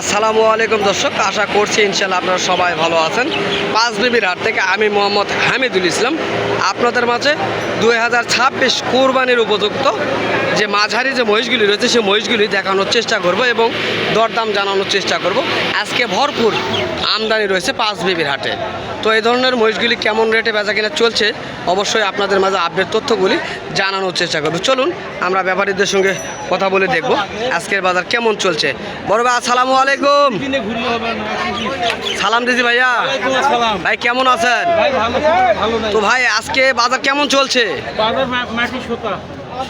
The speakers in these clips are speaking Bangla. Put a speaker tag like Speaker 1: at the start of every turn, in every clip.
Speaker 1: আসসালামু আলাইকুম দর্শক, আশা করছি ইনশাল্লাহ আপনারা সবাই ভালো আছেন। পাঁচবিবির হাট থেকে আমি মোহাম্মদ হামিদুল ইসলাম আপনাদের মাঝে 2026 কোরবানির উপযুক্ত যে মাঝারি যে মহিষগুলি রয়েছে সেই মহিষগুলি দেখানোর চেষ্টা করব এবং দরদাম জানানোর চেষ্টা করব। আজকে ভরপুর আমদানি রয়েছে পাঁচবিবির হাটে। তো এই ধরনের মহিষগুলি কেমন রেটে বেচা কিনা চলছে অবশ্যই আপনাদের মাঝে আপডেট তথ্যগুলি জানানোর চেষ্টা করব। চলুন আমরা ব্যাপারীদের সঙ্গে কথা বলে দেখব আজকের বাজার কেমন চলছে। বড় ভাই আসসালামু আলাইকুম। সালাম দিদি ভাইয়া। ভাই কেমন আছেন? তো ভাই আজকে বাজার কেমন চলছে?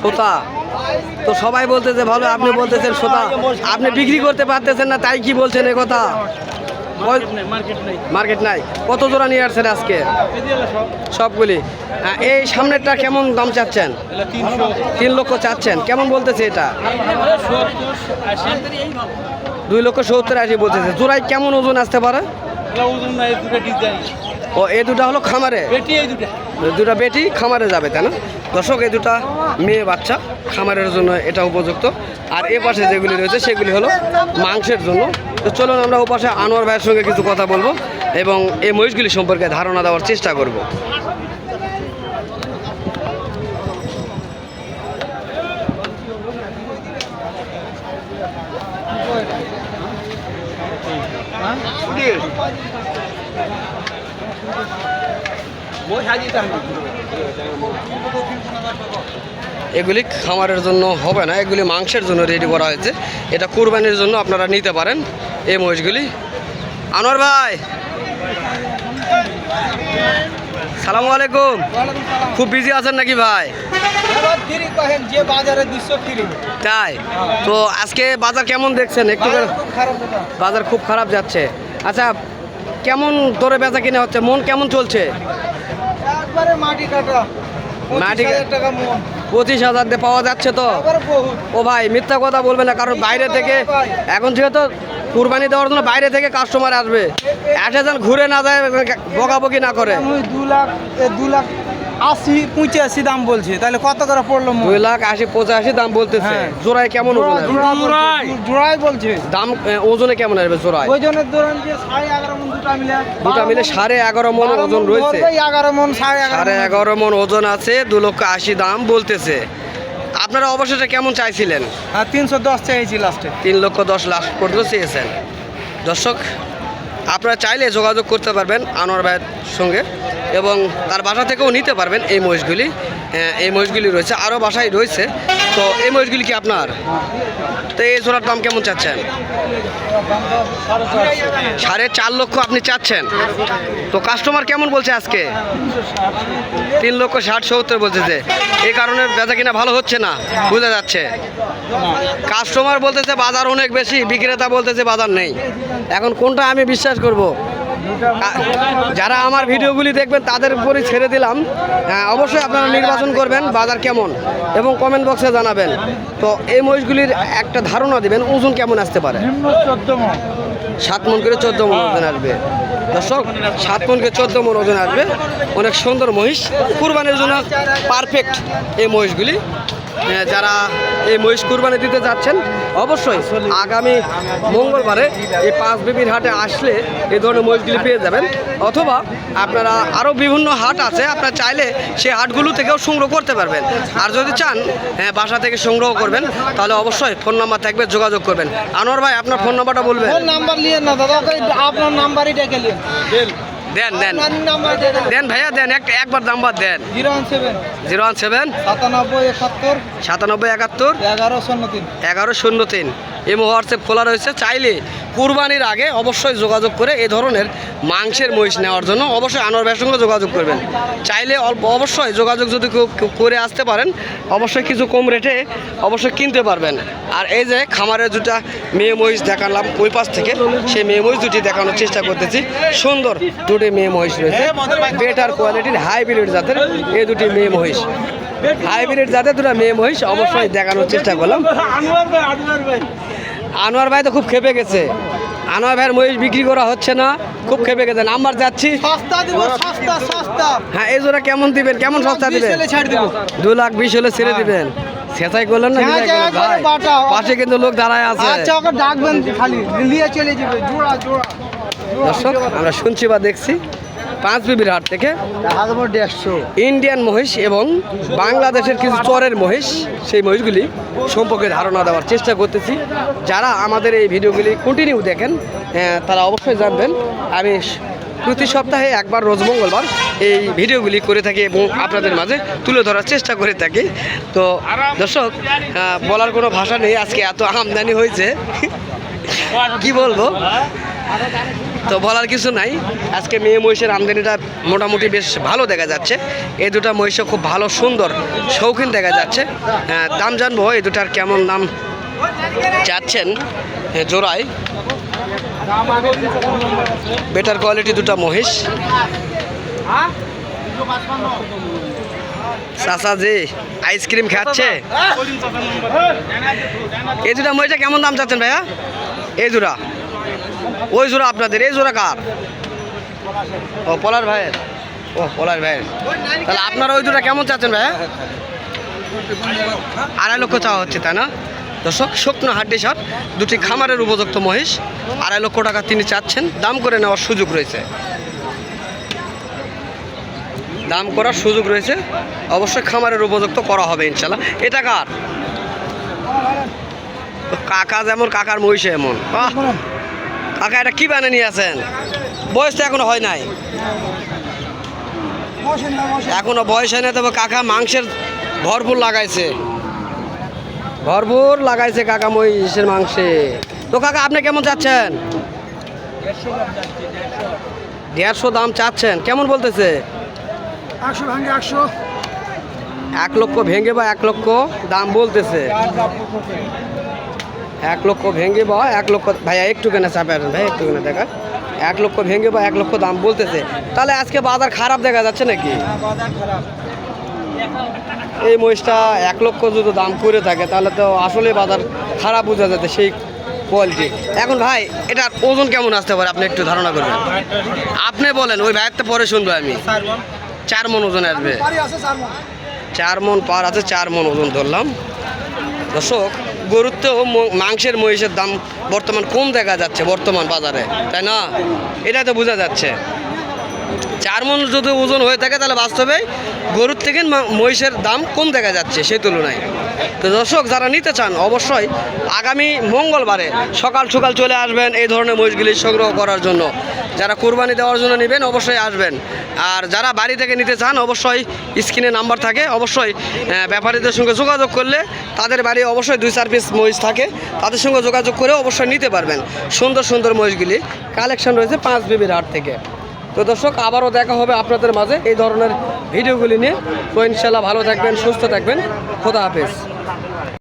Speaker 1: সোতা তো সবাই বলতেছে ভালো, আপনি বলতেছেন সোতা। আপনি বিক্রি করতে পারতেছেন না, তাই কি বলছেন এ কথা? মার্কেট নাই। কত জোড়া নিয়ে আসছেন আজকে? সবগুলি। এই সামনেরটা কেমন দাম চাচ্ছেন? 3 লক্ষ চাচ্ছেন। কেমন বলতেছে এটা? 2,70,000 বলতেছে। জোড়ায় কেমন ওজন আসতে পারে? ও এই দুটা হলো খামারে, দুটা বেটি খামারে যাবে, তাই না দর্শক? এই দুটা মেয়ে বাচ্চা খামারের জন্য এটা উপযুক্ত। আর এ পাশে যেগুলি রয়েছে সেগুলি হলো মাংসের জন্য। তো চলুন আমরা ও পাশে আনোয়ার ভাইয়ের সঙ্গে কিছু কথা বলবো এবং এই মহিষগুলি সম্পর্কে ধারণা দেওয়ার চেষ্টা করব। এগুলি খামারের জন্য হবে না, এগুলি মাংসের জন্য রেডি করা হয়েছে। এটা কুরবানির জন্য আপনারা নিতে পারেন এই মহিষগুলি। আনোয়ার ভাই সালামু আলাইকুম। খুব বিজি আছেন নাকি ভাই? তাই তো আজকে বাজার কেমন দেখছেন? একটু বাজার খুব খারাপ যাচ্ছে। আচ্ছা, কেমন দরে বেচা কিনা হচ্ছে? মন কেমন চলছে? মাটি 25,000 দিয়ে পাওয়া যাচ্ছে তো? ও ভাই মিথ্যা কথা বলবে না, কারণ বাইরে থেকে এখন যেহেতু কুরবানি দেওয়ার জন্য বাইরে থেকে কাস্টমার আসবে, একটা যেন ঘুরে না যায়, বকাবকি না করে।
Speaker 2: 2,80,85 দাম বলছে, তাহলে কত করে পড়লো?
Speaker 1: 2,80,85 দাম বলতেছে। জোড়ায় কেমন ওজন আসবে?
Speaker 2: জোড়াই বলছে
Speaker 1: দাম ওজনে কেমন আসবে জোড়ায়?
Speaker 2: ওজনের ধরেন যে 11.5 মণ
Speaker 1: দুটা মিলে 11.5 মণ ওজন রয়েছে।
Speaker 2: 11 মণ 11.5
Speaker 1: মণ ওজন আছে। 2,80,000 দাম বলতেছে। আপনারা অবশেষে কেমন চাইছিলেন?
Speaker 2: 310 চাইছি লাস্টে।
Speaker 1: 3,10,00,000 লাস্ট পর্যন্ত চেয়েছেন। দর্শক আপনারা চাইলে যোগাযোগ করতে পারবেন আনোয়ার ভাইয়ের সঙ্গে এবং তার বাসা থেকেও নিতে পারবেন এই মহিষগুলি। এই মহিষগুলি রয়েছে, আরও বাসায় রয়েছে। তো এই মহিষগুলি কি আপনার? তো এই জোড়ার দাম কেমন চাচ্ছেন? 4.5 লক্ষ আপনি চাচ্ছেন। তো কাস্টমার কেমন বলছে আজকে? 3,60,70 বলতেছে। এই কারণে বেচা কিনা ভালো হচ্ছে না, বোঝা যাচ্ছে। কাস্টমার বলতেছে বাজার অনেক বেশি, বিক্রেতা বলতেছে বাজার নেই। এখন কোনটা আমি বিশ্বাস করব? যারা আমার ভিডিওগুলি দেখবেন তাদের উপরই ছেড়ে দিলাম। অবশ্যই আপনারা নির্বাচন করবেন বাজার কেমন এবং কমেন্ট বক্সে জানাবেন। তো এই মহিষগুলির একটা ধারণা দিবেন ওজন কেমন আসতে পারে? 7 মণ করে 14 মণ ওজন আসবে। দর্শক 7 মণ করে 14 মণ ওজন আসবে। অনেক সুন্দর মহিষ, কুরবানির জন্য পারফেক্ট এই মহিষগুলি। যারা এই মহিষ কুরবানি দিতে যাচ্ছেন অবশ্যই আগামী মঙ্গলবারে এই পাঁচবিবির হাটে আসলে এই ধরনের মহিষগুলি পেয়ে যাবেন। অথবা আপনারা আরও বিভিন্ন হাট আছে, আপনারা চাইলে সেই হাটগুলো থেকেও সংগ্রহ করতে পারবেন। আর যদি চান বাসা থেকে সংগ্রহ করবেন তাহলে অবশ্যই ফোন নাম্বার থাকবে, যোগাযোগ করবেন। আনোয়ার ভাই আপনার ফোন নাম্বারটা বলবেন।
Speaker 2: নাম্বার নিয়ে না দাদা, আপনার নাম্বারই ডেকে নিন।
Speaker 1: দেন দেন দেন ভাইয়া, দেন একবার নাম্বার দেন।
Speaker 2: 017
Speaker 1: 97
Speaker 2: 77
Speaker 1: 71
Speaker 2: 1103
Speaker 1: 1103। এই হোয়াটসঅ্যাপ খোলা রয়েছে। চাইলে কুরবানির আগে অবশ্যই যোগাযোগ করে এই ধরনের মাংসের মহিষ নেওয়ার জন্য অবশ্যই আনোয়ার ভাইয়ের সঙ্গে যোগাযোগ করবেন। চাইলে অবশ্যই যোগাযোগ যদি করে আসতে পারেন অবশ্যই কিছু কম রেটে অবশ্যই কিনতে পারবেন। আর এই যে খামারের দুটা মেয়ে মহিষ দেখালাম ওই পাশ থেকে, সেই মেয়ে মহিষ দুটি দেখানোর চেষ্টা করতেছি। সুন্দর দুটি মেয়ে মহিষ রয়েছে, বেটার কোয়ালিটির হাইব্রিড জাতের এই দুটি মেয়ে মহিষ। হাইব্রিড জাতের দুটো মেয়ে মহিষ অবশ্যই দেখানোর চেষ্টা করলাম। আনোয়ার ভাই তো খুব খেপে গেছে। আনোয়ার ভাইয়ের মহিষ বিক্রি করা হচ্ছে না, খুব খেপে গেছে। নাম্বার যাচ্ছি।
Speaker 2: সস্তা।
Speaker 1: হ্যাঁ, এই জোড়া কেমন দিবেন? কেমন সস্তা দিবেন? 2,20,000 হলে ছেড়ে দিবেন। সেটাই করলেন না
Speaker 2: হ্যাঁ,
Speaker 1: নিজে করলেন, ভাই?
Speaker 2: বাটা।
Speaker 1: পাশে কিন্তু লোক দাঁড়ায় আছে।
Speaker 2: আচ্ছা ওকে ডাকবেন খালি নিয়ে চলে যাবে জোড়া জোড়া
Speaker 1: দর্শক আমরা শুনছি বা দেখছি পাঁচ বিবির হাট থেকে
Speaker 2: 150
Speaker 1: ইন্ডিয়ান মহিষ এবং বাংলাদেশের কিছু চরের মহিষ, সেই মহিষগুলি সম্পর্কে ধারণা দেওয়ার চেষ্টা করতেছি। যারা আমাদের এই ভিডিওগুলি কন্টিনিউ দেখেন তারা অবশ্যই জানবেন আমি প্রতি সপ্তাহে একবার রোজ মঙ্গলবার এই ভিডিওগুলি করে থাকি এবং আপনাদের মাঝে তুলে ধরার চেষ্টা করে থাকি। তো দর্শক বলার কোনো ভাষা নেই, আজকে এত আমদানি হয়েছে কি বলবো, তো বলার কিছু নাই। আজকে মেয়ে মহিষের আমদানিটা মোটামুটি বেশ ভালো দেখা যাচ্ছে। এই দুটা মহিষও খুব ভালো সুন্দর শৌখিন দেখা যাচ্ছে। দাম জানবো এই দুটার কেমন দাম চাচ্ছেন জোড়ায়। বেটার কোয়ালিটি দুটা মহিষ। চাচা জি আইসক্রিম খাচ্ছে। এই দুটা মহিষটা কেমন দাম চাচ্ছেন ভাইয়া? এই জোড়া, ওই জোড়া আপনাদের, এই জোড়া কার? ও পলার ভাইয়ের। ও পলার ভাইয়ের, তাহলে আপনারা ওই দুটা কেমন চাচ্ছেন ভাইয়া? 2.5 লক্ষ চাওয়া হচ্ছে, তাই না? দর্শক শুকনো হাড্ডি সার দুটি খামারের উপযুক্ত মহিষ, 2.5 লক্ষ টাকা তিনি চাচ্ছেন। দাম করে নেওয়ার সুযোগ রয়েছে, দাম করার সুযোগ রয়েছে, অবশ্যই খামারের উপযুক্ত করা হবে ইনশাল্লাহ। এটা কার? কাকা যেমন কাকার মহিষে এমন। বাহ কাকা, এটা কি বানিয়ে নিয়ে আছেন? বয়স তো এখনো হয় নাই, এখনো বয়স হয় না, তবে কাকা মাংসের ভরপুর লাগাইছে, ভরপুর লাগাইছে কাকা মহিষের মাংসে। তো কাকা আপনি কেমন চাচ্ছেন? 150 দাম চাচ্ছেন, কেমন বলতেছে? 1 লক্ষ ভেঙে বা 1 লক্ষ দাম বলতেছে। 1 লক্ষ ভেঙে বা 1 লক্ষ, ভাইয়া একটু কেনা চাপে আসেন ভাই, একটু কেনা দেখা। 1 লক্ষ ভেঙে বা 1 লক্ষ দাম বলতেছে। তাহলে আজকে বাজার খারাপ দেখা যাচ্ছে নাকি? এই মহিষটা 1 লক্ষ যদি দাম করে থাকে তাহলে তো আসলে বাজার খারাপ বোঝা যাচ্ছে, সেই কোয়ালিটি। এখন ভাই এটার ওজন কেমন আসতে পারে আপনি একটু ধারণা করবেন? আপনি বলেন, ওই ভাইয়ের তো পরে শুনবো আমি। 4 মণ ওজন আসবে, 4 মণ পার আছে, 4 মণ ওজন ধরলাম। দর্শক গরুর তো মাংসের মহিষের দাম বর্তমান কম দেখা যাচ্ছে বর্তমান বাজারে, তাই না? এটা তো বোঝা যাচ্ছে। 4 মণ যদি ওজন হয়ে থাকে তাহলে বাস্তবে গরুর থেকে মহিষের দাম কম দেখা যাচ্ছে সেই তুলনায়। তো দর্শক যারা নিতে চান অবশ্যই আগামী মঙ্গলবারে সকাল সকাল চলে আসবেন এই ধরনের মহিষগুলি সংগ্রহ করার জন্য। যারা কুরবানি দেওয়ার জন্য নেবেন অবশ্যই আসবেন, আর যারা বাড়ি থেকে নিতে চান অবশ্যই স্ক্রিনে নাম্বার থাকে, অবশ্যই ব্যাপারীদের সঙ্গে যোগাযোগ করলে তাদের বাড়ি অবশ্যই 2-4 পিস মহিষ থাকে, তাদের সঙ্গে যোগাযোগ করে অবশ্যই নিতে পারবেন। সুন্দর সুন্দর মহিষগুলি কালেকশন রয়েছে 5 বিবির হাট থেকে। তো দর্শক আবারও দেখা হবে আপনাদের মাঝে এই ধরনের ভিডিওগুলি নিয়ে। তো ইনশাল্লাহ ভালো থাকবেন, সুস্থ থাকবেন, খোদা হাফেজ।